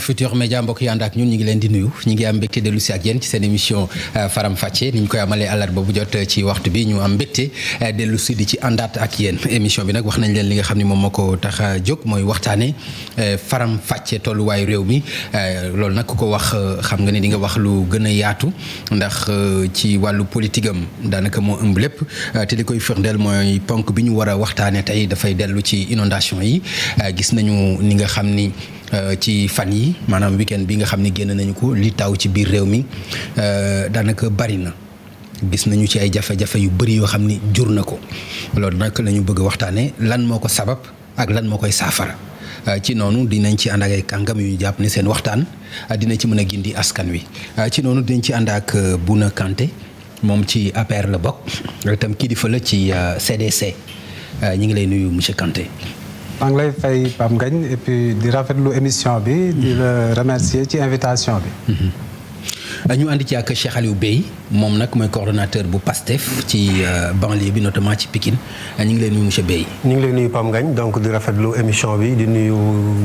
Futurs Médias mbokk yi ànd ak ñun ñu ngi leen di nuyu ñu ngi am mbégte dellu si ak yéen ci seen émission Faram Facce ni ñu koy amalee àllarba bu jot ci waxtu bi ñu am mbégte dellu si di ci àndaat ak yéen émission bi nag wax nañ leen li nga xam ne moom moo ko tax a jóg mooy waxtaane Faram Facce tolluwaayu réew mi loolu nag ku ko wax xam nga ne di nga wax lu gën a yaatu ndax ci wàllu politique am daanaka moo ëmb lépp te li koy firndeel mooy ponk bi ñu war a waxtaane tey dafay dellu ci inondation yi gis nañu ni nga xam ni ci fan yi maanaam weekend bi nga xam ne génn nañu ko li taw ci biir réew mi daanaka bari na gis nañu ci ay jafe-jafe yu bëri yoo xam ni jur na ko loolu nag la ñu bëgg a waxtaanee lan moo ko sabab ak lan moo koy saafara ci noonu dinañ ci ànd ak ay kàngam yu ñu jàpp ne seen waxtaan dina ci mën a gindi askan wi ci noonu dinañ ci ànd ak Bouna Kanté moom ci APR la bokk itam kilifa la ci CDC ñu ngi lay nuyu monsieur Kanté. maa ngi lay fay Pape Ngagne et puis di rafetlu émission bi di la remercier ci invitation bi. ñu ànd ci ak Cheikh Aliou Bey moom nag mooy coordonnateur bu PASTEF ci banlieue bi notamment ci Pikine ñu ngi lay nuyu monsieur Bey. ñu ngi lay nuyu Pape Ngagne donc di rafetlu émission bi di nuyu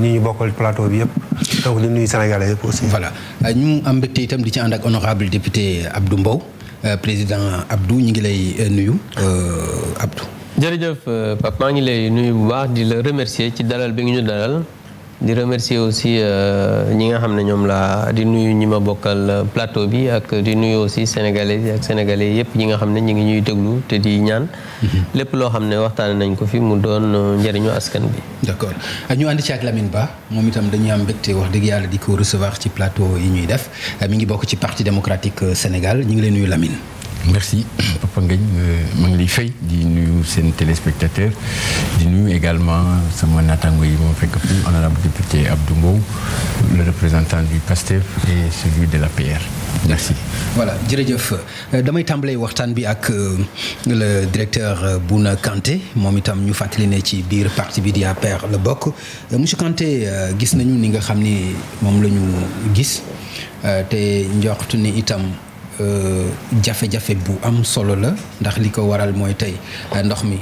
ñi ñu bokkal plateau bi yëpp donc di nuyu sénégalais yëpp aussi. voilà ñu am mbégte itam di ci ànd ak honorable député Abdou Mbow président Abdou ñu ngi lay nuyu Abdou. jërëjëf Pape maa ngi lay nuyu bu baax di la remercier ci dalal bi nga ñu dalal di remercier aussi ñi nga xam ne ñoom laa di nuyu ñi ma bokkal plateau bi ak di nuyu aussi sénégalais ak sénégalais yëpp ñi nga xam ne ñu ngi ñuy déglu te di ñaan lépp loo xam ne waxtaane nañ ko fi mu doon njëriñu askan bi. d'accord ñu ànd ci ak Lamine Ba moom itam dañuy am mbégte wax dëgg yàlla di ko recevoir ci plateau yi ñuy def mi ngi bokk ci parti démocratique Sénégal ñu ngi lay nuyu Lamine. merci Papa Ngagne maa ngi lay fay di nuyu seen téléspectateur di nuyu également sama naataango yi moom fekk fi honorable député Abdou Mbow le représentant du PASTEF et celui de l'APR merci. voilà jërëjëf damay tàmbalee waxtaan bi ak le directeur Bouna Kanté moom itam ñu fàttali ne ci biir parti bi di APR la bokk monsieur Kanté gis nañu ni nga xam ni moom la ñu gis te njortu ni itam. jafe-jafe bu am solo la ndax li ko waral mooy tey ndox mi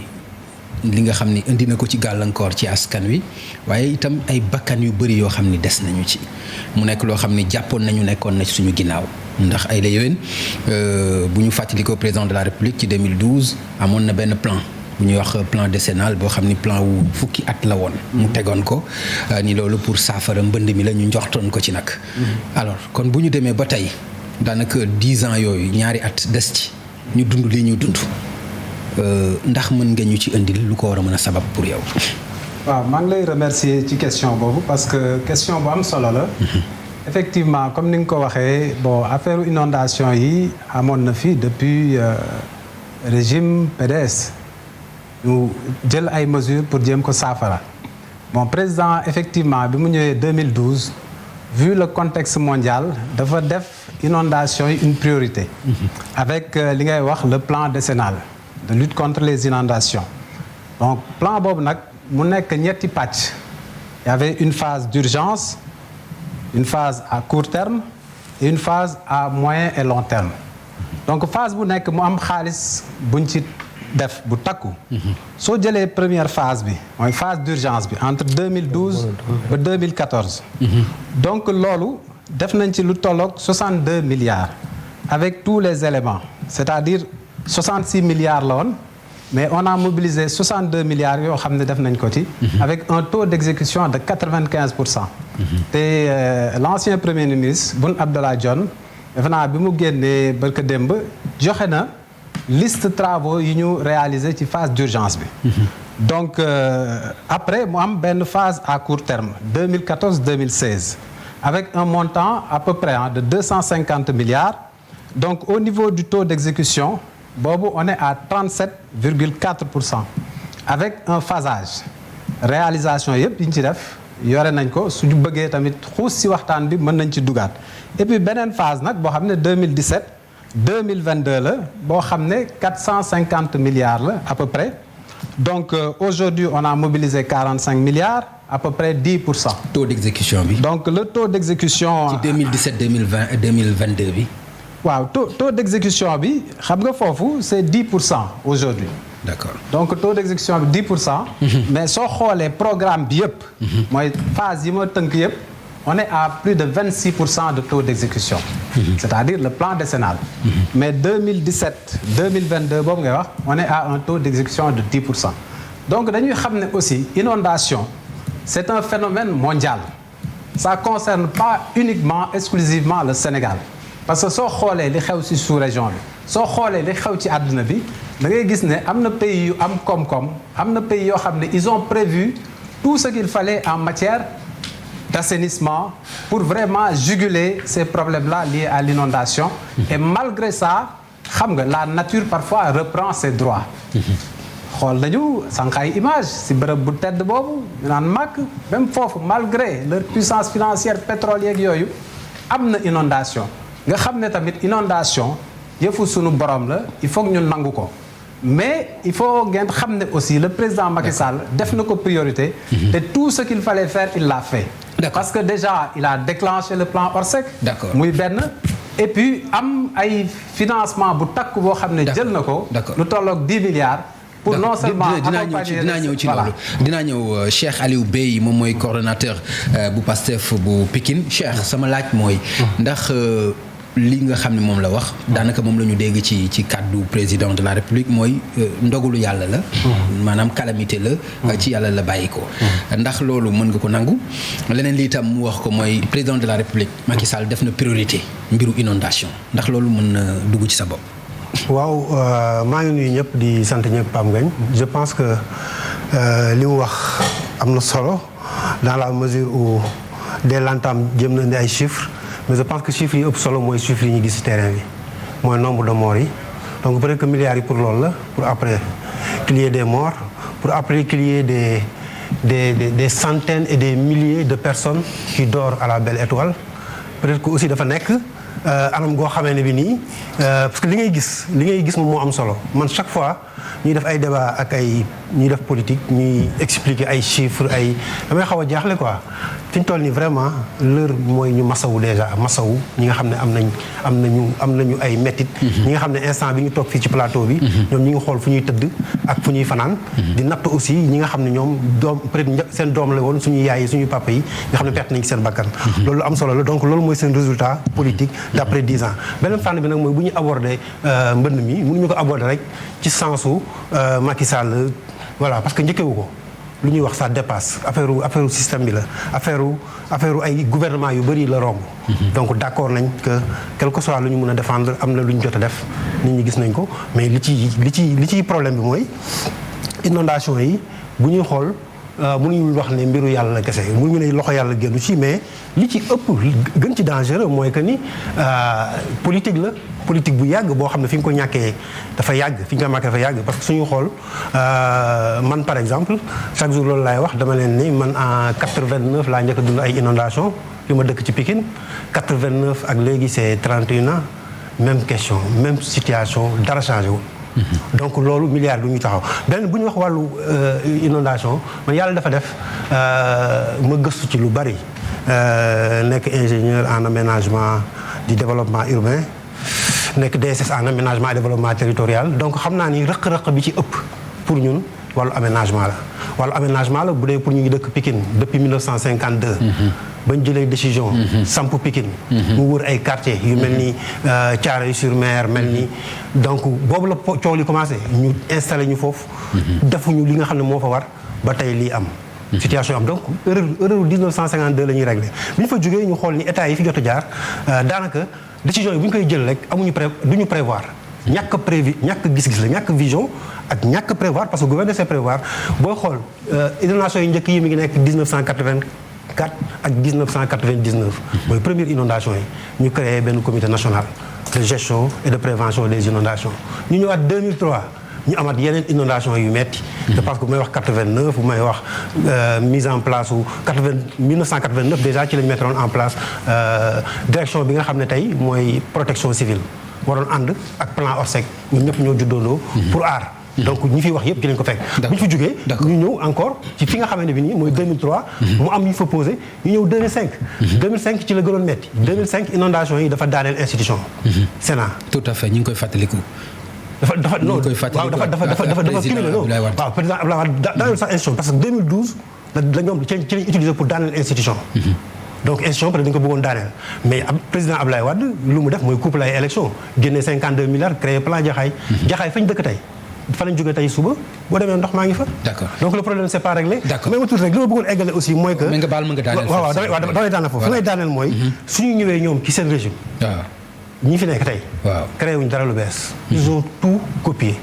li nga xam ni indi na ko ci gàllankoor ci askan wi waaye itam ay bakkan yu bëri yoo xam ni des nañu ci mu nekk loo xam ni jàppoon nañu nekkoon na ci suñu ginnaaw ndax ay la yowén bu ñu fàttali ko président de la République ci 2012 amoon na benn plan bu ñuy wax plan décennal boo xam ni plan wu fukki at la woon mu tegoon ko ni loolu pour saafara mbënd mi la ñu njoxtoon ko ci nag alors kon bu ñu demee ba tey daanaka 10 ans yooyu ñaari at des ci ñu dund lii ñu dund ndax mën nga ñu ci indil lu ko war a mën a sabab pour yow. waaw maa ngi lay remercier ci question boobu parce que question bu am solo la. effectivement comme ni nga ko waxee bon affaire inondation yi amoon na fi depuis régime PDS ñu jël ay mesures pour jéem ko saafara bon président effectivement bi mu ñëwee 2012. vu le contexte mondial dafa def inondation yi une priorité avec li ngay wax le plan décennal de lutte contre les inondations donc plan boobu nag mu nekk ñetti pàcc il y avait une phase d'urgence une phase à court terme et une phase à moyen et long terme donc phase bu nekk mu am xaalis buñ ci def bu takku soo jëlee première phase bi mooy phase d'urgence bi entre 2012 ba 2014 donc loolu def nañ ci lu tolloog 62 milliards avec tous les éléments c'est-à-dire 66 milliards la woon mais on a mobilisé 62 milliards yoo xam ne def nañ ko ci avec un taux d'exécution de 95% te l'ancien premier ministre Boun Abdallah Dionne defe naa bi mu génnee barka démb joxe na liste travaux yi ñu réalisé ci phase d'urgence bi donc après mu am benn phase à court terme 2014-2016 avec un montant à peu près de 250 milliards donc au niveau du taux d'exécution boobu on est à 37,4% avec un phasage réalisation yëpp yi ñu ci def yore nañ ko suñu bëggee tamit xuus si waxtaan bi mën nañ ci dugaat et puis beneen phase nag boo xam ne 2022 la boo xam ne 450 milliards la à peu près donc aujourd'hui on a mobilisé 45 milliards à peu près 10%. taux d'exécution bi. donc le taux d'exécution. ci 2017 2020 et 2022 bi. waaw taux d'exécution bi xam nga foofu c'est 10% aujourd'hui. d'accord donc taux d'exécution bi 10%. mais soo xoolee programme bi yëpp. mooy phase yi ma tënk yëpp on est à plus de 26% de taux d'exécution. C'est-à-dire le plan décennal. Mais 2017-2022 boobu ngay wax on est à un taux d'exécution de 10%. Donc dañuy xam ne aussi inondation c'est un phénomène mondial. Ça concerne pas uniquement exclusivement le Sénégal parce que soo xoolee li xew ci sous-région bi soo xoolee li xew ci àdduna bi da ngay gis ne am na pays yu am koom-koom am na pays yoo xam ne ils ont prévu tout ce qu'il fallait en matière d'assainissement pour vraiment juguler ces problèmes-là liés à l'inondation. Et malgré ça xam nga la nature parfois reprend ses droits. xool nañu sànq ay image si bërëb bu tedd boobu ñu naan màgg même foofu malgré leur puissance financière pétrolière yooyu am na inondation nga xam ne tamit inondation yëfu sunu borom la il faut que ñu nangu ko mais il faut ngeen xam ne aussi le président Macky Sall def na ko priorité te tout ce qu'il fallait faire il l'a fait parce que déjà il a déclenché le plan Orsec muy benn et puis am ay financement bu takk boo xam ne jël na ko lu tolloog 10 milliards pour non seulement dinaa ñëw ci loolu dinaa ñëw Cheikh Aliou Bey moom mooy coordonnateur bu PASTEF bu Pikine Cheikh sama laaj mooy ndax li nga xam ne moom la wax daanaka moom la ñu dégg ci kàddu président de la République mooy ndogalu yàlla la maanaam calamité la ci yàlla la bàyyi ko ndax loolu mën nga ko nangu leneen li itam mu wax ko mooy président de la République Macky Sall def na priorité mbiru inondation ndax loolu mën na dugg ci sa bopp. waaw maa ngi nuyu ñëpp di sant ñëpp Pape Ngagne je pense que li mu wax am na solo dans la mesure où dès l'entame jëm na indi ay chiffres mais je pense que chiffres yi ëpp solo mooy chiffres yi ñu gis ci terrain bi mooy nombre de morts yi donc peut-être que milliards yi pour loolu la pour après qu'il y ait des morts pour après qu'il y ait des centaines et des milliers de personnes qui dorment à la belle étoile peut-être que aussi dafa nekk anam goo xamee ne bi nii parce que li ngay gis moom moo am solo man chaque fois ñuy def ay débat ak ay ñuy def politique ñuy expliquer ay chiffres ay damay xaw a jaaxle quoi fi ñu toll nii vraiment l'heure mooy ñu masawu déjà masawu ñi nga xam ne am nañu ay métit ñi nga xam ne instant bi ñu toog fii ci plateau bi ñoom ñi ngi xool fu ñuy tëdd ak fu ñuy fanaan di natt aussi ñi nga xam ne ñoom doom peut-être seen doom la woon suñu yaay yi suñu papa yi nga xam ne perte nañ ci seen bakkan loolu am solo la donc loolu mooy seen résultat politique d'après 10 ans beneen fànn bi nag mooy bu ñu aborder mbënd mi mënuñu ko aborder rek ci sensu Macky Sall voilà parce que njëkkewu ko lu ñuy wax ça dépasse affaire système bi la affaire ay gouvernement yu bëri la romb donc d'accord nañ que quel que soit lu ñu mën a défendre am na lu ñu jot a def nit ñi gis nañ ko mais li ci problème bi mooy inondation yi bu ñuy xool mënuñu wax ne mbiru yàlla la kese mënuñu ne loxo yàlla génnu ci mais li ci ëpp gën ci dangereux mooy que ni politique la politique bu yàgg boo xam ne fi nga ko ñàkkee dafa yàgg fi nga ko ñàkkee dafa yàgg parce que suñu xool man par exemple chaque jour loolu laay wax dama leen ni man en 89 laa njëkk a dund ay inondation fi ma dëkk ci Pikine 89 ak léegi c'est 31 ans même question même situation dara changé wu donc loolu milliard du ñu taxaw benn bu ñu wax wàllu inondation man yàlla dafa def ma gëstu ci lu bari nekk ingénieur en aménagement du développement urbain nekk DSS en aménagement et développement territorial donc xam naa ni rëq-rëq bi ci ëpp pour ñun wàllu aménagement la bu dee pour ñu ngi dëkk Pikine depuis 1952 bañ jëlee décision samp Pikine mu wër ay quartiers yu mel ni Thiaroye-sur-Mer mel ni donc boobu la coow li commencé ñu installé ñu foofu defuñu li nga xam ne moo fa war ba tey lii am situation am donc erreur 1952 la ñuy réglé bi ñu fa jógee ñu xool ni état yi fi jot a jaar daanaka décision yi bu ñu koy jël rek du ñu prévoir ñàkk gis-gis la ñàkk vision ak ñàkk prévoir parce que gouverner c'est prévoir booy xool inondation yi njëkk yi mi ngi nekk 1984 ak 1999 mooy première inondation yi ñu créé benn comité national de gestion et de prévention des inondations ñu ñëwaat 2003 ñu amaat yeneen inondation yu metti je pense que bu may wax 89 bu may wax mise en place 1989 déjà ci lañ mettroon en place direction bi nga xam ne tey mooy protection civile waroon ànd ak plan Orsec ñun ñëpp ñoo juddoondoo pour aar donc ñi fiy wax yëpp ci lañ ko fekk bu ñu fa jógee ñu ñëw encore ci fi nga xamante ne bi nii mooy 2003 mu am ñu fa posé ñu ñëw 2005 ci la gënoon metti 2005 inondation yi dafa daaneel institution Sénat tout à fait ñu ngi koy fàttaliku dafa cumulé non waaw président Abdoulaye Wade daaneel sax institution parce que 2012 la ñoom ci lañ utilisé pour daaneel institution donc institution peut-être dañu ko bëggoon daaneel mais président Abdoulaye Wade lu mu def mooy couple ay élection génne 52 milliards créé plan Jaxaay Jaxaay fañ dëkk tey fa lañ jógee tey suba boo demee ndox maa ngi fa. d'accord donc le problème c'est pas réglé. d'accord mais ma tuuti rek li ma bëggoon eggale aussi mooy que. mais nga baal ma nga daaneel waaw damay daaneel foofu. fi may daaneel mooy. suñu ñëwee ñoom ci seen régime. waaw ñi fi nekk tey. waaw créé wuñ dara lu bees. ils ont tout copié.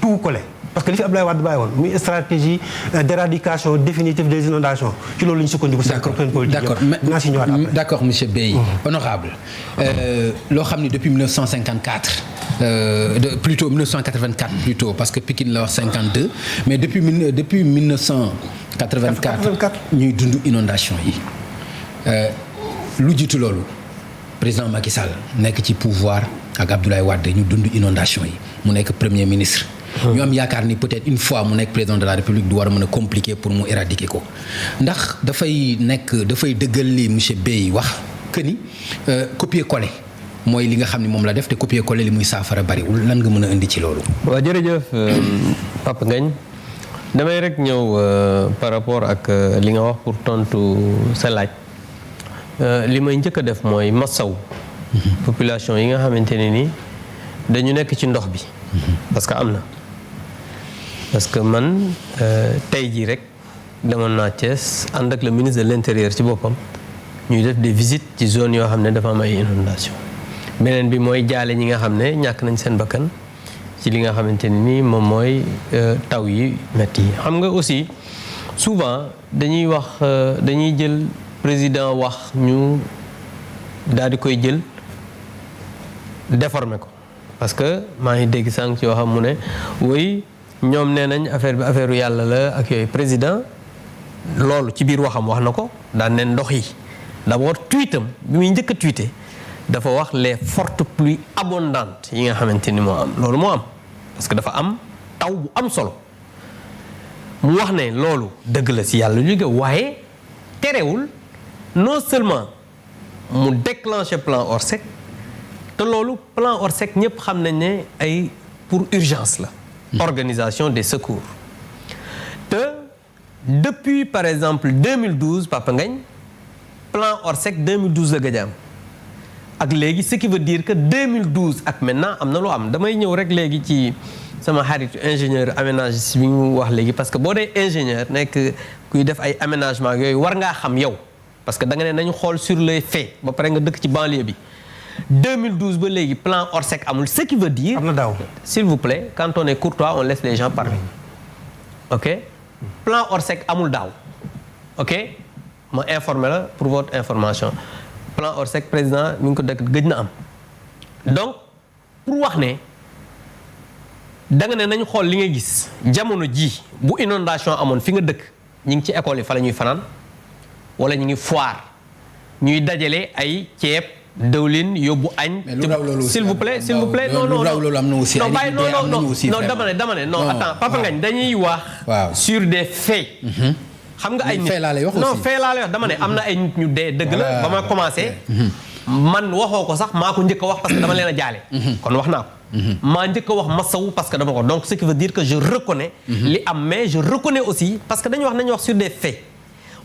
tout collé. parce que li fi Abdoulaye Wade bàyyi woon muy stratégie d'éradication définitive des inondations ci loolu la ñu sukkandiku. d'accord d'accord dinaa si ñëwaat après. d'accord monsieur Beye. honorable loo xam ni depuis 1954 plutôt 1984 plutôt parce que Pikine la wax 52 mais depuis 1984 ñuy dund inondation yi lu jiitu loolu président Macky Sall nekk ci pouvoir ak Abdoulaye Wade ñu dund inondation yi mu nekk premier ministre. ñu am yaakaar ni peut-être une fois mu nekk président de la République du war a mën a compliqué pour mu éradiquer ko ndax dafay dëggal li monsieur Beye wax que ni copier-coller mooy li nga xam ne moom la def te copier-coller li muy saafara bariwul lan nga mën a indi ci loolu. waaw jërëjëf Papa Ngagne damay rek ñëw par rapport ak li nga wax pour tontu sa laaj li may njëkk a def mooy masaw population yi nga xamante ne ni dañu nekk ci ndox bi. parce que am na. parce que man tey jii rek demoon naa Thiès ànd ak le ministre de l'intérieur ci boppam ñuy def des visites ci zone yoo xam ne dafa am ay inondation beneen bi mooy jaale ñi nga xam ne ñàkk nañ seen bakkan ci li nga xamante ne ni moom mooy taw yi metti yi xam nga aussi souvent dañuy jël président wax ñu daal di koy jël déformer ko parce que maa ngi dégg sànq yoo xam mu ne woy ñoom nee nañ affaire yàlla la ak yooyu président loolu ci biir waxam wax na ko daan neen ndox yi d'abord tweetam bi muy njëkk a tweeté dafa wax les fortes pluies abondantes yi nga xamante ni moo am loolu moo am parce que dafa am taw bu am solo mu wax ne loolu dëgg la si yàlla jóge waaye terewul non seulement mu déclenché plan Orsec te loolu plan Orsec ñëpp xam nañ ne ay pour urgence la organisation des secours te depuis par exemple 2012 Papa Ngagne plan Orsec 2012 la gëj am ak léegi ce qui veut dire que 2012 ak maintenant am na lu am damay ñëw rek léegi ci sama xaritu ingénieur aménagiste bi ñu wax léegi parce que boo dee ingénieur nekk kuy def ay aménagement yooyu war ngaa xam yow parce que da nga ne nañu xool sur les faits ba pare nga dëkk ci banlieue bi 2012 ba léegi plan Orsec amul ce qui veut dire. am na daaw s'il vous plaît quand on est courtois on laisse les gens parler ok plan Orsec amul daaw ok ma informé la pour votre information plan Orsec président mi ngi ko dëkk gëj na am donc pour wax ne da nga ne nañu xool li nga gis jamono ji bu inondation amoon fi nga dëkk ñi ngi ci école yi fa la ñuy fanaan wala ñu ngi foire ñuy dajale ay ceeb. dëwlin yóbbu añ. s'il vous plaît s'il vous plaît non dama ne non attends Papa Ngagne dañuy wax. sur des faits. xam nga ay nit fait laa lay wax aussi non fait laa lay wax dama ne am na ay nit ñu dee dëgg la ba ma commencé. man waxoo ko sax maa ko njëkk a wax parce que dama leen a jaale. kon wax naa ko. maa njëkk a wax masawu parce que dama ko donc ce qui veut dire que je reconnais. li am mais je reconnais aussi parce que dañu wax nañu wax sur des faits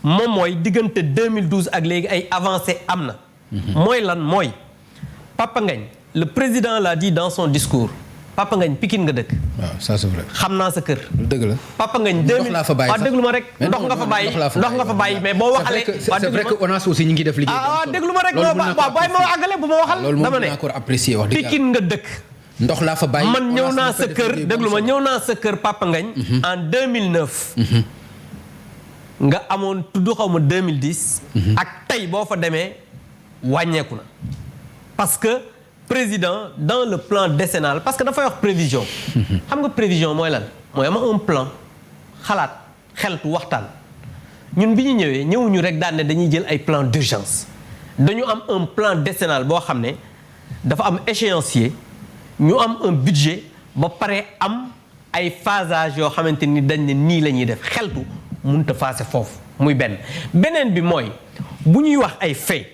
moom mooy diggante 2012 ak léegi ay avancées am na. mooy lan mooy Papa Ngagne le président l'a dit dans son discours Papa Ngagne Pikine nga dëkk. waaw ça c'est vrai. xam naa sa kër. dëgg la Papa Ngagne 2000 ndox laa fa bàyyi sax déglu ma rek. ndox nga fa bàyyi mais boo waxalee. c'est vrai que ONAS aussi ñu ngi def liggéey. déglu ma rek waaw bàyyi ma àggale bu ma waxal. dama ne loolu apprécier wax dëgg Pikine nga dëkk. ndox laa fa bàyyi man ñëw naa sa kër déglu ma ñëw naa sa kër Papa Ngagne. en 2009. nga amoon tudd xaw ma 2010. ak tey boo fa demee wàññeeku na parce que président dans le plan décennal parce que dafay wax prévision. xam nga prévision mooy lan mooy am un plan xalaat xeltu waxtaan ñun bi ñu ñëwee ñëwuñu rek daan ne dañuy jël ay plan d'urgence dañu am un plan décennal boo xam ne dafa am échéancier ñu am un budget ba pare am ay phasage yoo xamante ni dañ ne nii la ñuy def xeltu mënut a faase foofu muy beneen bi mooy bu ñuy wax ay faits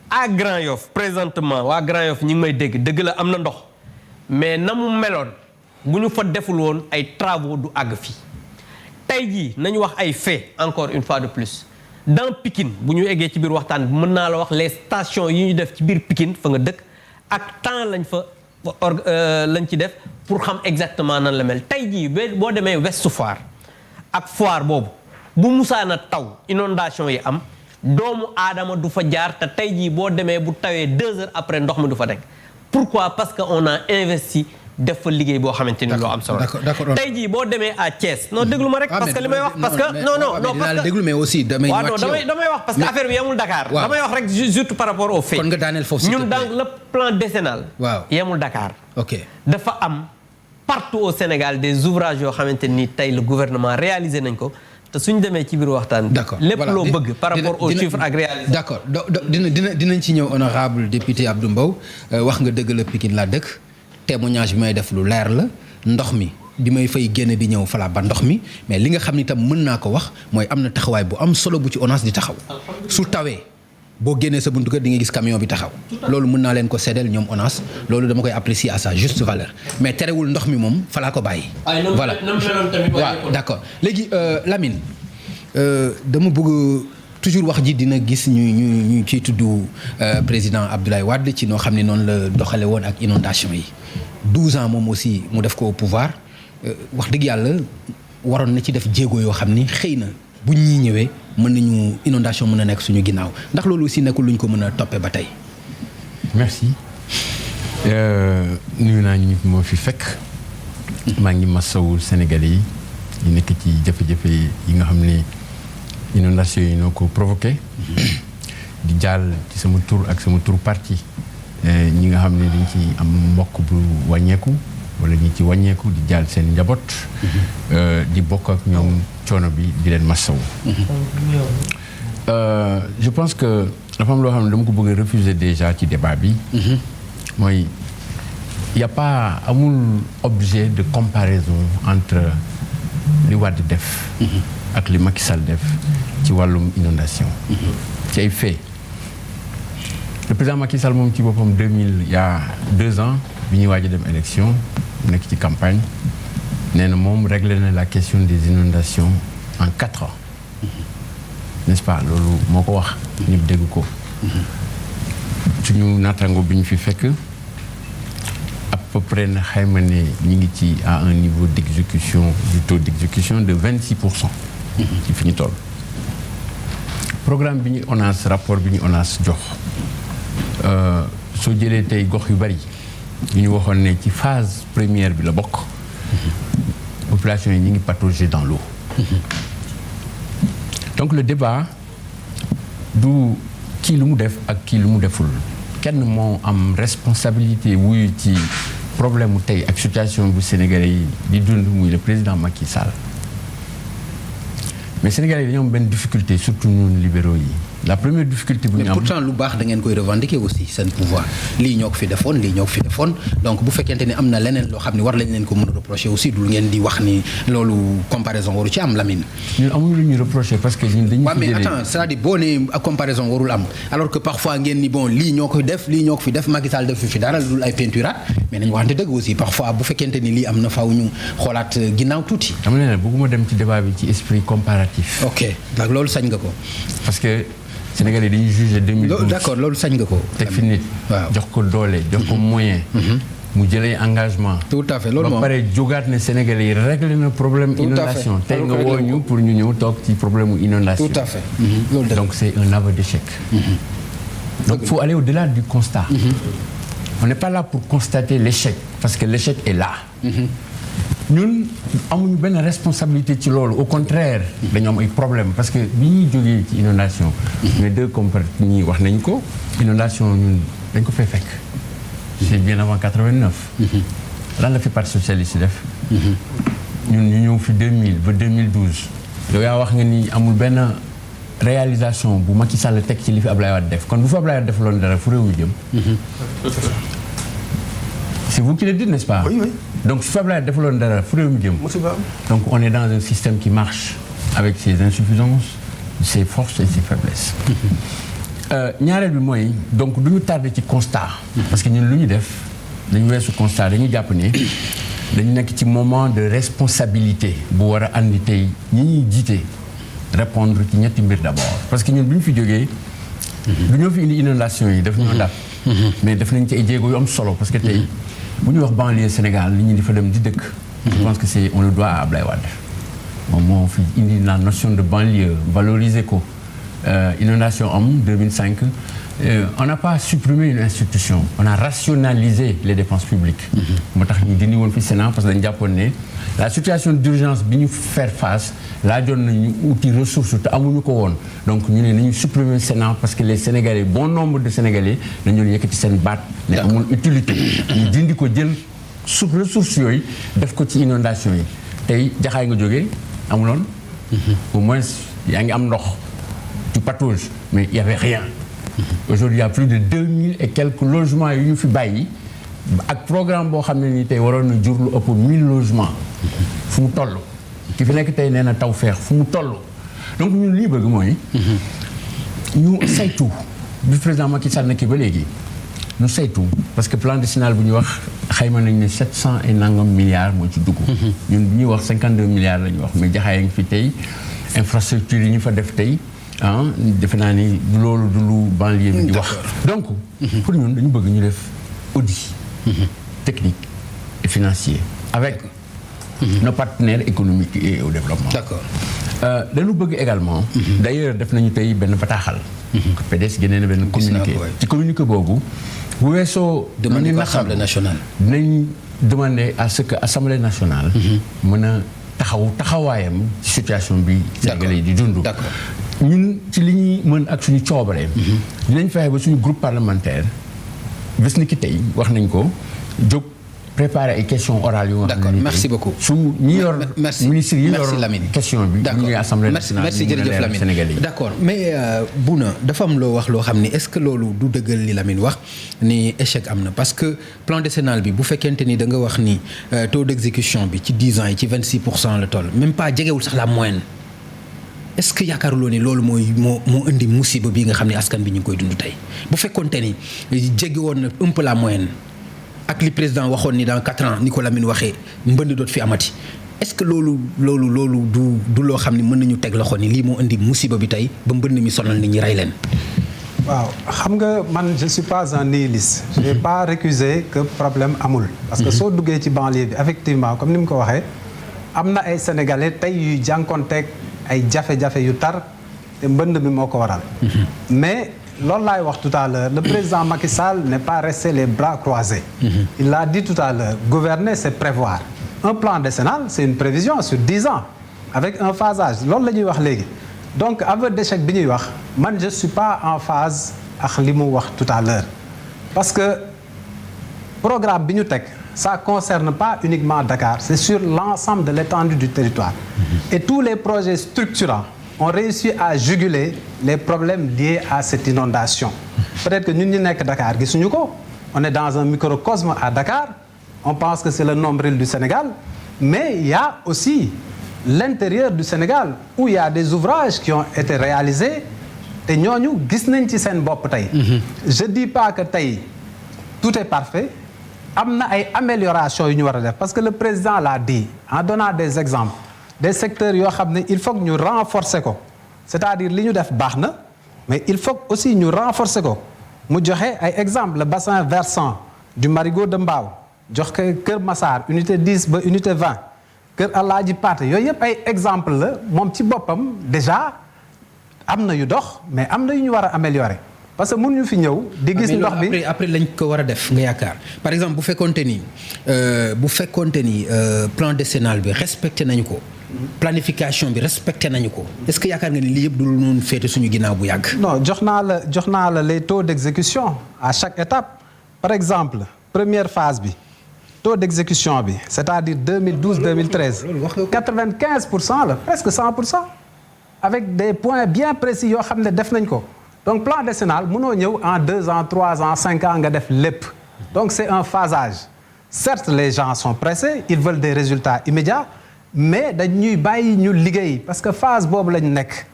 à Grand Yoff présentement waa Grand Yoff ñi ngi may dëgg la am na ndox mais na mu meloon bu ñu fa deful woon ay travaux du àgg fii tey jii nañu wax ay faits encore une fois de plus dans Pikine bu ñu eggee ci biir waxtaan bi mën naa la wax les stations yi ñu def ci biir Pikine fa nga dëkk ak temps lañ fa lañ ci def pour xam exactement nan la mel tey jii boo demee Ouest Foire ak Foire boobu bu musaana taw inondation yi am doomu aadama du fa jaar te tey jii boo demee bu tawee 2 heures après ndox mi du fa nekk pourquoi parce que on a investi def fa liggéey boo xamante ni loo am solo tey jii boo demee à Thiès non déglu ma rek parce que li may wax parce que non parce que déglu mais aussi damay wax parce que affaire bi yemul Dakar damay wax rek juste par rapport au fait kon nga daaneel foofu ñun dans le plan décennal yemul Dakar dafa am partout au Sénégal des ouvrages yoo xamante ni tey le gouvernement réalisé nañ ko te suñ demee ci biir waxtaan lépp loo bëgg par rapport aux chiffres ak réalisation d'accord dinañ ci ñëw honorable député Abdou Mbow wax nga dëgg la Pikine laa dëkk témoignage bi may def lu leer la ndox mi bi may fay génne di ñëw falaa ba ndox mi mais li nga xam ni tam mën naa ko wax mooy am na taxawaay bu am solo bu ci ONAS di taxaw su tawee boo génnee sa buntu kër di nga gis camion bi taxaw loolu mën naa leen ko séddale ñoom ONAS loolu dama koy apprécier à sa juste valeur mais terewul ndox mi moom falaa ko bàyyi voilà waaw d'accord léegi Lamine dama bëgg toujours wax ji dina gis ñu ciy tudd président Abdoulaye Wade ci noo xam ne noonu la doxale woon ak inondation yi 12 ans moom aussi mu def ko au pouvoir wax dëgg yàlla waroon na ci def jéego yoo xam ni xëy na bu ñii ñëwee mën nañu inondation mën a nekk suñu ginnaaw ndax loolu aussi nekkul lu ñu ko mën a toppee ba tey. merci nuyu naa ñu moo fi fekk maa ngi masawul Sénégalais yi nekk ci jafe-jafe yi nga xam ne inondation yi noo ko provoqué di jàll ci sama tur ak sama tur parti ñi nga xam ne dañ ci am mbokk bu wàññeeku wala ñi ci wàññeeku di jàll seen njaboot di bokk ak ñoom coono bi di leen massawu je pense que dafa am loo xam ne dama ko bëgg a refuser déjà ci débat bi mooy y a pas amul objet de comparaison entre li Wade def ak li Macky Sall def ci wàllum inondation ci ay fait le président Macky Sall moom ci boppam 2000 il y a 2 ans bi ñuy waaj a dem élection nekk ci campagne nee na moom réglé na la question des inondations en 4 ans n'est-ce pas loolu moo ko wax ñëpp dégg ko suñu naataango bi ñu fi fekk à peu près na xayma ne ñi ngi ci à un niveau d'exécution du taux d'exécution de 26% ci fi ñu toll programme bi ñu ONAS rapport bi ñu ONAS jox soo jëlee tey gox yu bari yu ñu waxoon ne ci phase première bi la bokk population yi ñu ngi patauger dans l'eau donc le débat du kii lu mu def ak kii lu mu deful kenn moo am responsabilité wuyu ci problème mu tey ak situation bu Sénégalais yi di dund muy le président Macky Sall mais Sénégalais yi dañoo am benn difficulté surtout ñun libéraux yi la première difficulté bu ñu am mais pourtant lu baax da ngeen koy revendiquer aussi seen pouvoir lii ñoo ko fi defoon lii ñoo ko fi defoon donc bu fekkente ni am na leneen loo xam ne war lañ leen ko mën a reprocher aussi dul ngeen di wax ni loolu comparaison waru ci am Lamine. ñun amuñu lu ñuy reprocher parce que ñun dañuy. waaw mais attends c'est-à-dire boo nee comparaison warul am alors que parfois ngeen ni bon lii ñoo ko def lii ñoo ko fi def Macky Sall def fi dara dul ay peinture mais nañu waxante dëgg aussi parfois bu fekkente ni lii am na faaw ñu xoolaat ginnaaw tuuti. dama ne la bëgguma dem ci débat bi ci esprit comparatif. ok donc loolu sañ nga ko. parce que Sénégalais dañuy jugé 2012. d'accord loolu sañ nga ko. teg fi nit. waaw jox ko doole jox ko moyen. mu jëlee engagement. tout à fait loolu moom ba pare jógaat ne Sénégalais yi réglé na problème inondation tey nga woo ñu pour ñu ñëw toog ci problème mu inondation. tout à fait. loolu donc c'est un aveu d'échec. donc il faut aller au-delà du constat. on n'est pas là pour constater l'échec parce que l'échec est là. ñun amuñu benn responsabilité ci loolu au contraire dañu am ay problème parce que bi ñuy jógee ci inondation mais deux comparatifs ñi wax nañ ko inondation ñun dañ ko fay fekk c'est bien avant 89 lan la fi parti socialiste def ñun ñu ñëw fi 2000 ba 2012 yow yaa wax nga ni amul benn réalisation bu Macky Sall teg ci li fi Ablaye Wade def kon bu fi Ablaye Wade def loolu dara fu réew mi jëm c'est vous qui le dites n'est-ce pas? Oui, oui. Donc su fi Ablaye Wade defaloon dara fu réew mi jëm. Donc on est dans un système qui marche avec ses insuffisances, ses forces et ses faiblesses. ñaareel bi mooy donc du ñu tardé ci constat. parce que ñun lu ñu def dañu weesu constat dañu jàpp ne dañu nekk ci moment de responsabilité bu war a andi tey ñi ñuy jiite répondre ci ñetti mbir d'abord parce que ñun bi ñu fi jógee du ñoo fi indi inondation yi daf ñoo dab mais def nañ ci ay jéego yu am solo parce que tey bu ñuy wax banlieue Sénégal nit ñi di fa dem di dëkk je pense que c'est on le doit à Ablaye Wade moom moo fi indi la notion de banlieue valoriser ko inondation am 2005 on n'a pas supprimé une institution on a rationalisé les dépenses publiques moo tax ñu dindi woon fi Sénat parce que dañu jàppoon ne la situation d'urgence bi ñu faire face laajoon nañu uti ressources te amuñu ko woon donc ñu ne nañu supprimer Sénat parce que les Sénégalais bon nombre de Sénégalais dañu doon yëkkati seen baat ne amul utilité ñu dindi ko jël ressources yooyu def ko ci inondation yi tey jaxaay nga jógee amuloon au moins yaa ngi am ndox tu patauges mais il y avait rien aujourd'hui il y a plus de 2000 et quelques logements yu ñu fi bàyyi ak programme boo xam ne ni tey waroon na jur lu ëpp 1000 logements fu mu toll ki fi nekk tey nee na taw feex fu mu toll donc ñun lii bëgg mooy ñu saytu bi président Macky Sall na ki ba léegi ñu saytu parce que plan décennal bu ñu wax xayma nañ ne 700 et nangam milliards moo ci dugg ñun bi ñuy wax 52 milliards la ñu wax mais jaxaay ngi fi tey infrastructure yi ñu fa def tey defe naa ni loolu du lu banlieue bi di wax donc pour ñun dañu bëgg ñu def audit technique et financier avec nos partenaires économiques et au développement d'accord dañu bëgg également d'ailleurs def nañu tey benn bataaxal PDS génnee na benn communiqué ci communiqué boobu bu weesoo demandé ko Assemblée nationale dinañ demander à ce que Assemblée nationale mën a taxawaayam ci situation bi Sénégalais yi di dund ñun ci li ñuy mën ak suñu coobare dinañ fexe ba suñu groupe parlementaire bés ni ki tey wax nañ ko jóg préparer ay questions orales yu nga xam ne merci beaucoup su ñi yor ministre yi yor question bi ñu ngi Assemblée nationale merci jërëjëf Lamine d'accord mais Bouna dafa am loo wax loo xam ni est-ce que loolu du dëggal li Lamine wax ni échec am na parce que plan décennal bi bu fekkente ni da nga wax ni taux d'exécution bi ci 10 ans yi ci 26% la toll même pas jegewul sax la moyenne est-ce que yaakaaruloo ni loolu moo indi musiba bi nga xam ne askan bi ñu ngi koy dund tey bu fekkoonte ni jege woon na un peu la moyenne ak li président waxoon ni dans 4 ans ni ko Lamine waxee mbënd doot fi amati est-ce que loolu du loo xam ne mën nañu teg loxo ni lii moo indi musiba bi tey ba mbënd mi sonal nit ñi rey leen. waaw xam nga man je suis pas un nihiliste. je n'ai pas récusé que problème amul. parce que soo duggee ci banlieue bi effectivement comme ni mu ko waxee am na ay sénégalais tey yuy jànkonteeg ay jafe-jafe yu tar te mbënd mi moo ko waral. mais loolu laay wax tout à l'heure le président Macky Sall n'est pas resté les bras croisés. il l'a dit tout à l'heure gouverner c'est prévoir. un plan décennal c'est une prévision sur 10 ans avec un phasage loolu la ñuy wax léegi donc aveu d'échec bi ñuy wax man je suis pas en phase ak li mu wax tout à l'heure parce que programme bi ñu teg ça concerne pas uniquement Dakar c'est sur l'ensemble de l'étendue du territoire et tous les projets structurants ont réussi à juguler les problèmes liés à cette inondation peut-être que ñun ñu nekk Dakar gisuñu ko on est dans un microcosme à Dakar on pense que c'est le nombril du Sénégal mais il y a aussi l'intérieur du Sénégal où il y a des ouvrages qui ont été réalisés te ñooñu gis nañ ci seen bopp tey je dis pas que tey tout est parfait am na ay améliorations yu ñu war a def parce que le président l'a dit en donnant des exemples des secteurs yoo xam ne il faut que ñu renforcer ko c'est-à-dire li ñu def baax na mais il faut aussi ñu renforcer ko mu joxe ay exemples le bassin versant du Marigot de Mbao jox ko Kër Massar unité 10 ba unité 20 Kër Alaaji Paate yooyu yëpp ay exemple la moom ci boppam déjà am na yu dox mais am na yu ñu war a améliorer parce que mënuñu fi ñëw di gis ndox bi après lañ ko war a def nga yaakaar par exemple bu fekkonte ni plan décennal bi respecté nañu ko planification bi respecté nañu ko est-ce que yaakaar nga ni lii yëpp du lu féete suñu ginnaaw bu yàgg. non jox naa la les taux d'exécution à chaque étape par exemple première phase bi taux d'exécution bi c'est-à-dire 2012-2013 95% la presque 100% avec des points bien précis yoo xam ne def nañ ko donc plan décennal mënoo ñëw en 2 ans 3 ans 5 ans nga def lépp donc c'est un phasage certes les gens sont pressés ils veulent des résultats immédiats mais dañuy bàyyi ñu liggéey parce que phase boobu lañ nekk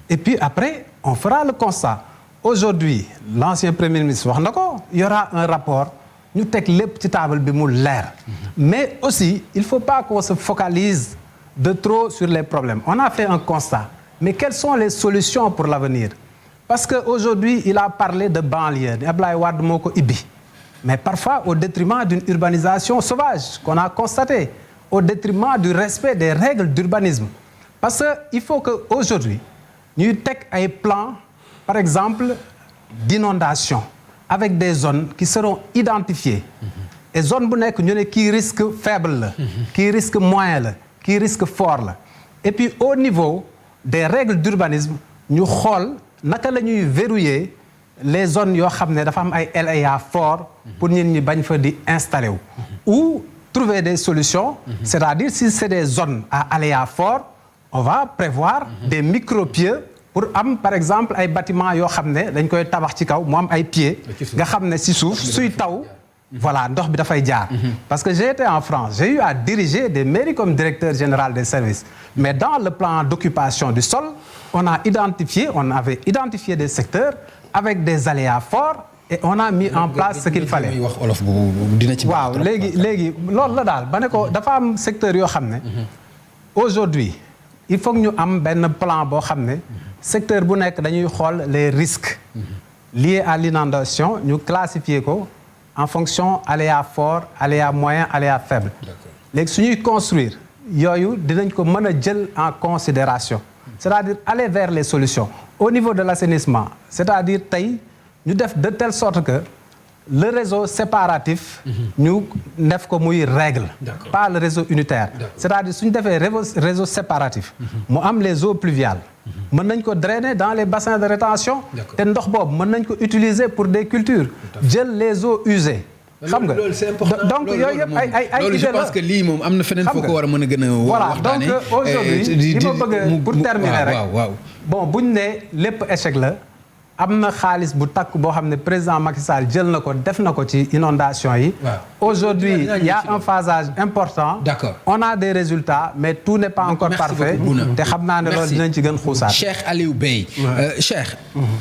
et puis après on fera le constat aujourd'hui l'ancien premier ministre wax na ko il y aura un rapport ñu teg lépp ci table bi mu leer mais aussi il faut pas qu'on se focalise de trop sur les problèmes on a fait un constat mais quelles sont les solutions pour l'avenir? Parce qu'aujourd'hui, il a parlé de banlieue, Abdoulaye Wade moo ko ibbi, mais parfois au détriment d'une urbanisation sauvage qu'on a constatée, au détriment du respect des règles d'urbanisme. Parce qu'il faut qu'aujourd'hui, nous ayons un plan, par exemple, d'inondation, avec des zones qui seront identifiées. Et zones qui risquent faible, qui risquent moyen, qui risquent fort. Et puis au niveau des règles d'urbanisme, nous regardons naka la ñuy verrouiller les zones yoo xam ne dafa am ay LAA fort pour ñun ñi bañ fa di installer wu. Ou trouver des solutions, c'est-à-dire si c'est des zones à aléa fort, on va prévoir des micropieux pour am par exemple ay bâtiments yoo xam ne dañ koy tabax ci kaw mu am ay pieds nga xam ne si suuf suy taw. Voilà, ndox bi dafay jaar. Parce que j'ai été en France, j'ai eu à diriger des mairies comme directeur général des services. Mais dans le plan d'occupation du sol, on avait identifié des secteurs avec des aléas forts et on a mis en place ce qu'il fallait. Waaw, léegi loolu la daal ba ne ko dafa am secteur yoo xam ne aujourd'hui il faut que ñu am benn plan boo xam ne secteur bu nekk dañuy xool les risques liés à l'inondation ñu classifier ko en fonction aléa fort, aléa moyen, aléa faible. léegi su ñuy construire yooyu dinañ ko mën a jël en considération c'est-à-dire aller vers les solutions au niveau de l'assainissement, c'est-à-dire tey ñu def de telle sorte que le réseau séparatif ñu def ko muy règle, pas le réseau unitaire. C'est-à-dire suñu defee réseau séparatif mu am les eaux pluviales mën nañ ko drainer dans les bassins de rétention te ndox boobu mën nañ ko utiliser pour des cultures jël les eaux usées xam nga donc yooyu yëpp ay loolu je pense que lii moom am na feneen foo ko war a mën a gën a voilà donc aujourd'hui li ma bëgg pour terminer rek bon buñ ne lépp échec la am na xaalis bu takk boo xam ne président Macky Sall jël na ko def na ko ci inondation yi. Aujourd'hui il y a un phasage important. D'accord. On a des résultats mais tout n'est pas encore parfait. te xam naa ne loolu dinañ ci gën xuusaat. Cheikh Aliou Bey. Cheikh.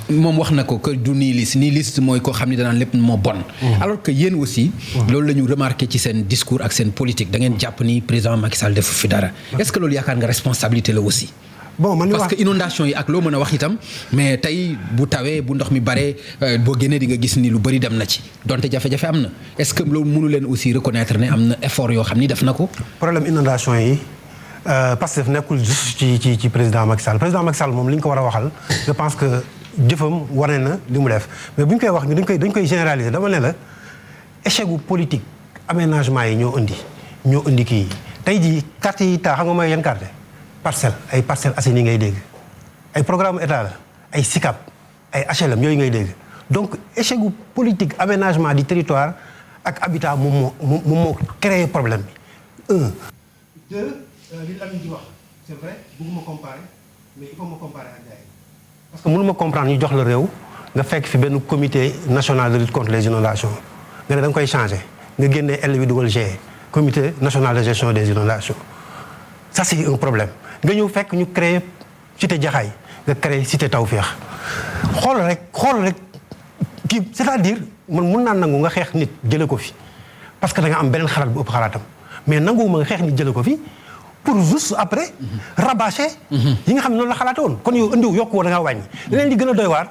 moom wax na ko que du nihiliste mooy koo xam ne danaan lépp moo bon. alors que yéen aussi. loolu la ñu remarqué ci seen discours ak seen politique da ngeen jàpp ni président Macky Sall defu fi dara. est-ce que loolu yaakaar nga responsabilité la aussi. bon man parce que inondation yi ak loo mën a wax itam mais tey bu tawee bu ndox mi bare boo génnee di nga gis ni lu bëri dem na ci donte jafe-jafe am na est-ce que loolu mënu leen aussi reconnaître ne am na effort yoo xam ni def na ko. problème inondation yi parce que nekkul juste ci président Macky Sall moom li ñu ko war a waxal je pense que jëfam wane na li mu def mais bu ñu koy wax dañ koy généraliser dama ne la échec gu politique aménagement yi ñoo indi kii tey jii quartier yi taa xam nga mooy yan quartier ay Parcelles Assainies ngay dégg ay programme état la ay SICAP ay HLM yooyu ngay dégg donc échec gu politique aménagement du territoire ak habitat moom moo créé problème bi. Deux li Lamine di wax c'est vrai bëgguma comparer mais il faut ma comparer ak gars yi parce que mënuma comprendre ñu jox la réew nga fekk fi benn comité national de lutte contre les inondations nga ne da nga koy changer nga génnee L bi dugal G comité national de gestion des inondations ça c'est un problème. nga ñëw fekk ñu créé cité Jaxaay nga créé cité Tawféex xool rek kii c'est-à-dire man mun naa nangu nga xeex nit jële ko fi parce que da nga am beneen xalaat bu ëpp xalaatam mais nanguwuma nga xeex nit jële ko fi pour juste après rabâcher yi nga xam ne noonu la xalaate woon kon yow indiw yokku woo da ngaa wàññi leneen li gën a doy waar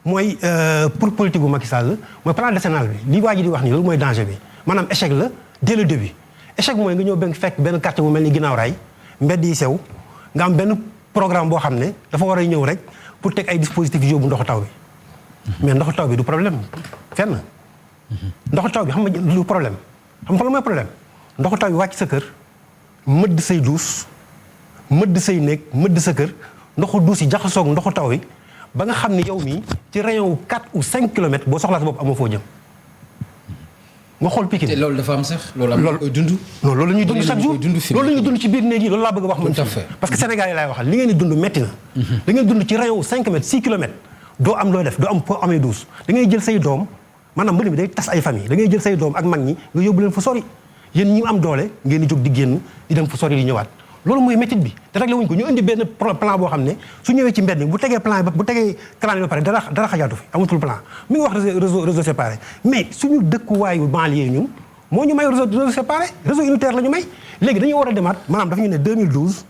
mooy pour politique bu Macky Sall mooy plan décennal bi li waa ji di wax nii loolu mooy danger bi maanaam échec la dès le début échec mooy nga ñëw fekk benn quartier bu mel ni ginnaaw raay mbedd yi sew nga am benn programme boo xam ne dafa war a ñëw rek pour teg ay dispositifs yóbbu ndoxu taw bi mais ndoxu taw bi du problème fenn ndoxu taw bi xam nga du problème xam nga lan mooy problème ndoxu taw bi wàcc sa kër mëdd say duus mëdd say néeg mëdd sa kër ndoxu duus yi jaxasoog ndoxu taw bi ba nga xam ne yow mii ci rayon wu 4 ou 5 kilomètres boo soxlaa sa bopp amoo foo jëm nga xool Pikine. te loolu dafa am sax. loolu am na koy dund. non loolu la ñuy dund chaque jour loolu la ñuy dund ci biir néeg yi loolu laa bëgg a wax. tout à fait parce que Sénégal yi laay waxal li ngeen di dund metti na. da ngeen dund ci rayon 5 mètres 6 kilomètres doo am looy def doo am foo amee douche da ngay jël say doom maanaam mbënd mi day tas ay famille da ngay jël say doom ak mag ñi nga yóbbu leen fu sori yéen ñi am doole ngeen di jóg di génn di dem fu sori di ñëwaat loolu mooy métit bi te réglé wuñ ko ñu indi benn plan boo xam ne su ñëwee ci mbedd mi bu tegee plan ba bu tegee plan bi ba pare dara xajaatu fi amatul plan mi ngi wax réseau séparé mais suñu dëkkuwaayu banlieue ñun moo ñu may réseau séparé réseau unitaire la ñu may léegi dañuy war a demaat maanaam dafa ñu ne 2012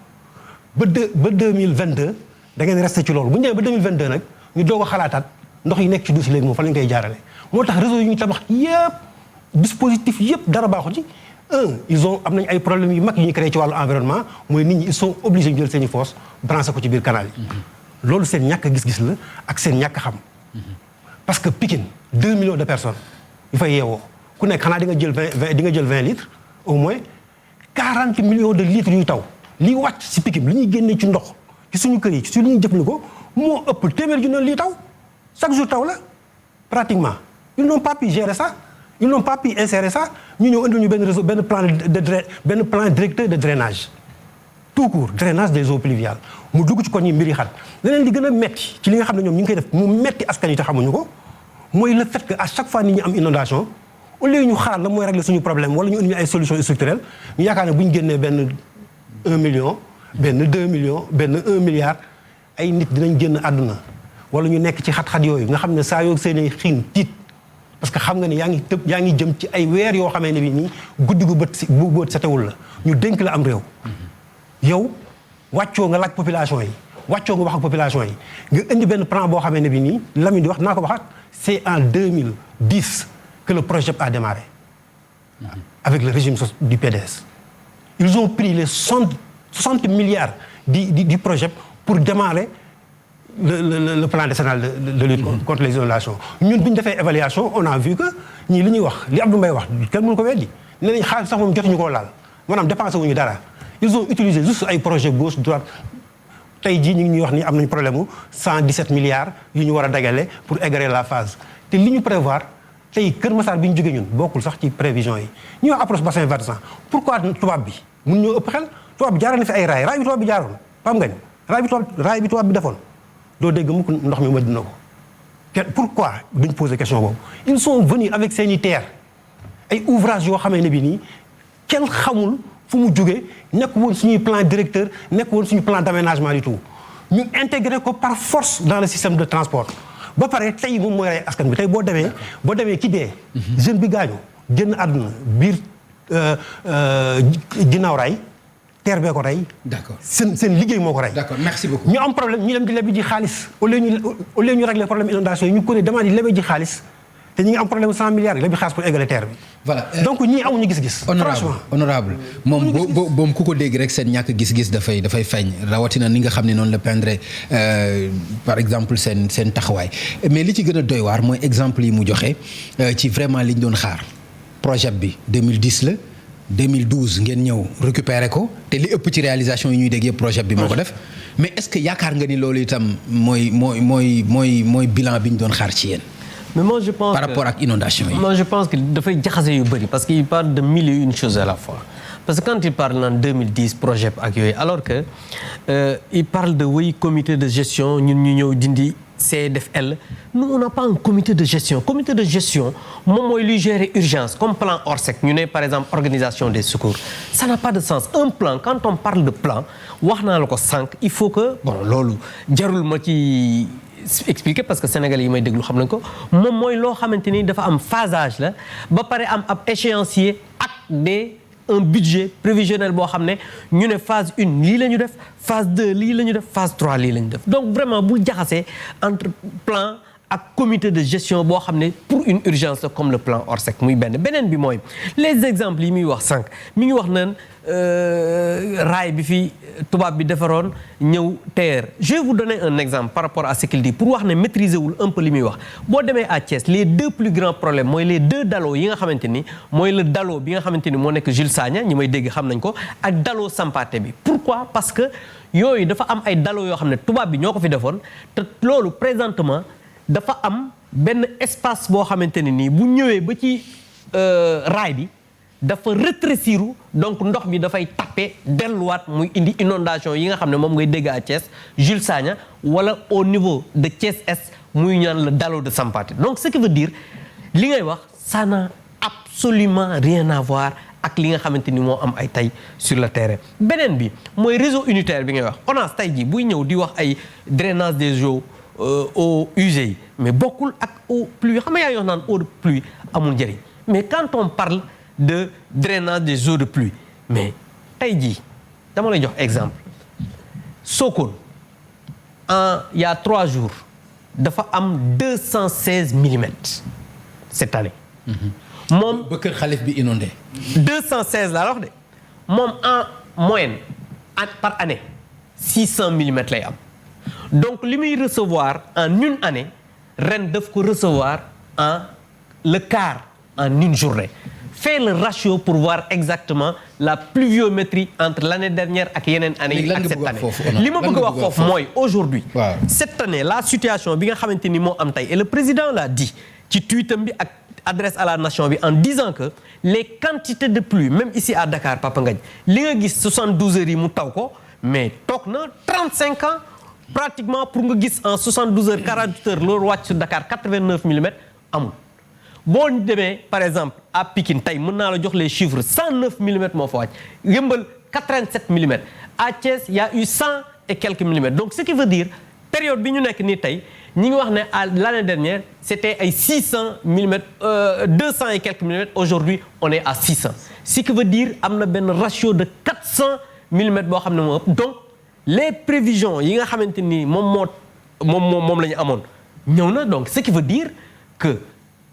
ba 2022 da ngeen resté ci loolu bu ñu demee ba 2022 nag ñu doog a xalaataat ndox yi nekk ci duus yi léegi moom fan lañ koy jaarale moo tax réseau yi ñu tabax yëpp dispositif yëpp dara baaxu ci am nañ ay problèmes yu mag yu ñu créé ci wàllu environnement mooy nit ñi ils sont obligés ñu jël seen i fosse branché ko ci biir canal yi loolu seen ñàkk gis-gis la ak seen ñàkk xam parce que Pikine 2 millions de personnes yu fay yeewoo ku nekk xanaa di nga jël 20 litres au moins 40 millions de litres yuy taw li wàcc si Pikine li ñuy génnee ci ndox ci suñu kër yi ci li ñuy jëfandikoo moo ëpp téeméer ju ne lii taw chaque jour taw la pratiquement ils n'ont pas pu gérer ça ils n'ont pas pu insérer ça ñu ñëw indil ñu benn réseau benn plan directeur de drainage tout court drainage des eaux pluviales mu dugg ci kon ñi mbir yi xat leneen li gën a metti ci li nga xam ne ñoom ñu ngi koy def mu metti askan yi te xamuñu ko mooy le fait que à chaque fois nit ñi am inondation au lieu ñu xalaat la mooy régler suñu problème wala ñu indi ay solutions structurelles ñu yaakaar ne bu ñu génnee benn 1 million benn 2 millions benn 1 milliard ay nit dinañ génn àdduna wala ñu nekk ci xat-xat yooyu nga xam ne saa yoo seeni xiin tiit parce que xam nga ne yaa ngi jëm ci ay weer yoo xamee ne bi nii guddi gu bët setewul la ñu dénk la am réew yow wàccoo nga laaj population yi wàccoo nga wax ak population yi nga indi benn plan boo xamee ne bi nii Lamine di wax naa ko waxaat c'est en 2010 que le projet a démarré avec le régime du PDS ils ont pris les 60 milliards du projet pour démarrer le plan décennal de lutte contre les inondations ñun bi ñu defee évaluation on a vu que ñii li ñuy wax li Abdou Mbaye wax kenn mënu ko weddi nee nañ xaalis sax moom jotuñu koo laal maanaam dépensé wuñu dara ils ont utilisé juste ay projet gauche droite tey jii ñu ngi ñuy wax ni am nañu problème mu 117 milliards yu ñu war a dagale pour égarer la phase te li ñu prévoir tey Kër Massar bi ñu jógee ñun bokkul sax ci prévision yi ñuy wax approche bassin versant pourquoi tubaab bi mun ñoo ëpp xel tubaab bi jaaroon na fi ay raay bi tubaab bi jaaroon Pam Ngagne raay bi tubaab bi defoon doo dégg mukk ndox mi ma dina ko pourquoi duñ poser question boobu ils sont venus avec seeni terre ay ouvrages yoo xamee ne bi nii kenn xamul fu mu jógee nekk woon suñuy plan directeur nekk woon suñu plan d'aménagement du tout ñu intégré ko par force dans le système de transport ba pare tey moom mooy rey askan bi tey boo demee ki dee jeune bi gaañu génn àdduna biir ginnaaw raay terre bee ko rey. d'accord seen liggéey moo ko rey. d'accord merci beaucoup. ñu am problème ñu dem di lebi ji xaalis au lieu ñu régler problème inondation yi ñu ko ne demande yi lebi ji xaalis te ñu ngi am problème 100 milliards yi lebi xaalis pour égaler terre bi. voilà donc ñii amuñu gis-gis. honorable moom ku ko dégg rek seen ñàkk gis-gis dafay feeñ rawatina ni nga xam ne noonu la peindre par exemple seen taxawaay mais li ci gën a doy waar mooy exemple yi mu joxe ci vraiment li ñu doon xaar projet bi 2010 la. 2012 ngeen ñëw récupérer ko te li ëpp ci réalisation yi ñuy dégg yëpp projet bi moo ko def mais est-ce que yaakaar nga ni loolu itam mooy bilan bi ñu doon xaar ci yéen. mais moi je pense par rapport ak inondation yi. moi je pense que dafay jaxase yu bëri parce qu'il parle de mille et une choses à la fois parce que quand il parle en 2010 projet ak yooyu alors que il parle de comité de gestion ñun ñu ñëw dindi. CDFL nous on n'a pas un comité de gestion moom mooy luy gérer urgence comme plan Orsec ñu ne par exemple organisation des secours ça n'a pas de sens un plan quand on parle de plan wax naa la ko sànq il faut que bon loolu jarul ma ci expliquer parce que sénégalais yi may déglu xam nañ ko moom mooy loo xamante ni dafa am phasage la ba pare am ab échéancier ak un budget prévisionnel boo xam ne ñu ne phase 1 lii la ñu def phase 2 lii la ñu def phase 3 lii la ñu def donc vraiment bul jaxasee entre plan ak comité de gestion boo xam ne pour une urgence comme le plan Orsec muy beneen bi mooy les exemples yi muy wax sànq mi ngi wax naan raay bi fi tubaab bi defaroon ñëw TER je vais vous donner un exemple par rapport à ce qu'il dit pour wax ne maîtriser wul un peu li muy wax boo demee à Thiès les deux plus grands problèmes mooy les deux Dalo yi nga xamante ni mooy le Dalo bi nga xamante ni moo nekk Jules Sagna ñi may dégg xam nañ ko ak Dalo Sampaté bi pourquoi parce que yooyu dafa am ay Dalo yoo xam ne tubaab bi ñoo ko fi defoon te loolu présentement dafa am benn espace boo xamante ne nii bu ñëwee ba ci raay bi dafa rétrécir donc ndox bi dafay tappe delluwaat muy indi inondation yi nga xam ne moom ngay dégg à Thiès Jules Sagna wala au niveau de Thiès Est muy ñaan le Dalo de Sampaté donc ce qui veut dire li ngay wax ça n'a absolument rien à voir ak li nga xamante ni moo am ay tay sur le terrain beneen bi mooy réseau unitaire bi ngay wax ONAS tey jii buy ñëw di wax ay drainage des eaux eaux usées yi mais bokkul ak eau pluie xam nga yaa ngi wax naan eau de pluie amul njëriñ mais quand on parle de drainage des eaux de pluie mais tey jii dama lay jox exemple Sokone il y a 3 jours dafa am 216 millimètres cette année. moom ba kër xalif bi inondé. 216 laa wax de moom en moyenne par année 600 millimètres lay am donc li muy recevoir en une année ren daf ko recevoir en le quart en une journée. Fais le ratio pour voir exactement la pluviométrie entre l'année dernière ak yeneen année yi ak cette année. li ma bëgg a wax foofu mooy aujourd'hui cette année la situation bi nga xamante ni moo am tey et le président l'a dit ci tweetam bi ak adresse à la nation bi en disant que les quantités de pluie même ici à Dakar Papa Ngagne li nga gis 72 heures yi mu taw ko mais toog na 35 ans pratiquement pour nga gis en 72 heures 48 heures loolu wàcc sur Dakar 89 millimètres amul. boo demee par exemple à Pikine tey mën naa la jox les chiffres 109 millimètres moo fa wàcc Yeumbeul 87 millimètres à Thiès il y a eu 100 et quelques millimètres donc ce qui veut dire période bi ñu nekk nii tey ñi ngi wax ne à l'année dernière c'était ay 600 millimètres 200 et quelques millimètres aujourd'hui on est à 600 ce qui veut dire am na benn ratio de 400 millimètres boo xam ne moo ëpp donc les prévisions yi nga xamante ni moom la ñu amoon ñëw na donc ce qui veut dire que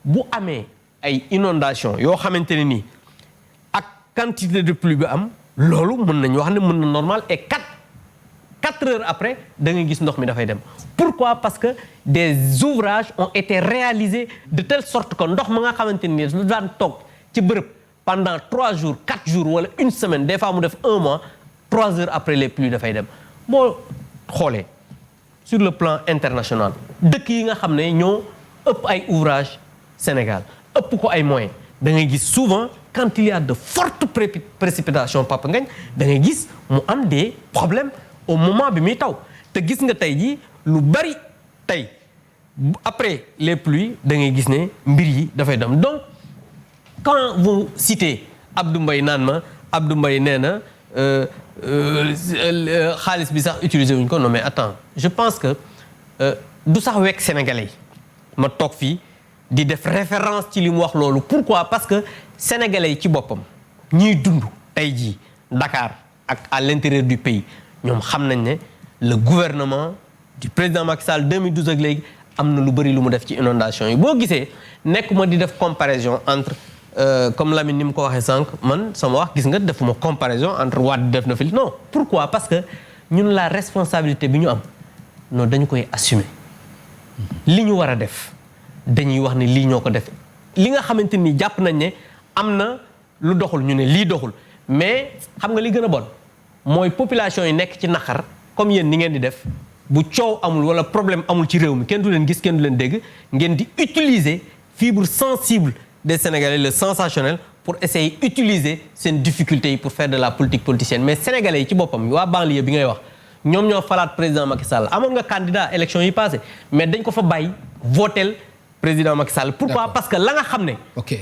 bu amee ay inondation yoo xamante ne nii ak quantité de pluie bi am loolu mën nañu wax ne mën na normal et 4 heures après da nga gis ndox mi dafay dem pourquoi parce que des ouvrages ont été réalisés de telle sorte que ndox ma nga xamante ni lu daan toog ci bërëb pendant 3 jours 4 jours wala une semaine des fois mu def 1 mois 3 heures après les pluies dafay dem boo xoolee sur le plan international dëkk yi nga xam ne ñoo ëpp ay ouvrages Sénégal ëpp ko ay moyens da ngay gis souvent quand il y a de fortes précipitations Papa Ngagne da ngay gis mu am des problèmes au moment bi muy taw te gis nga tey jii lu bari tey après les pluies da ngay gis ne mbir yi dafay dem donc quand vous citez Abdou Mbaye naan ma Abdou Mbaye nee na xaalis bi sax utiliser wuñ ko non mais attends je pense que du sax wekk sénégalais yi ma toog fii di def référence ci li mu wax loolu pourquoi parce que sénégalais yi ci boppam ñiy dund tey jii Dakar ak à l'intérieur du pays ñoom xam nañ ne le gouvernement du président Macky Sall 2012 ak léegi am na lu bëri lu mu def ci inondation yi boo gisee nekk ma di def comparaison entre comme Lamine ni mu ko waxee sànq man sama wax gis nga defuma comparaison entre Wade def na fi non pourquoi parce que ñun la responsabilité bi ñu am non dañu koy assumer li ñu war a def dañuy wax ne lii ñoo ko def li nga xamante ni jàpp nañ ne am na lu doxul ñu ne lii doxul mais xam nga li gën a bon mooy population yi nekk ci naqar comme yéen ni ngeen di def bu coow amul wala problème amul ci réew mi kenn du leen gis kenn du leen dégg ngeen di utiliser fibre sensible des Sénégalais le sensationnel pour essayer utiliser seen difficultés yi pour faire de la politique politicienne mais Sénégalais yi ci boppam waa banlieue bi ngay wax ñoom ñoo falaat président Macky Sall amoon nga candidat élection yi passé mais dañ ko fa bàyyi votel président Macky Sall pourquoi parce que la nga xam ne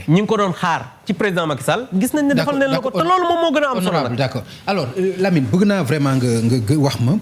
ñi ngi ko doon xaar ci président Macky Sall gis nañ ne defal nañ la ko te loolu moom moo gën a am solo nag d'accord alors Lamine bëgg naa vraiment nga wax ma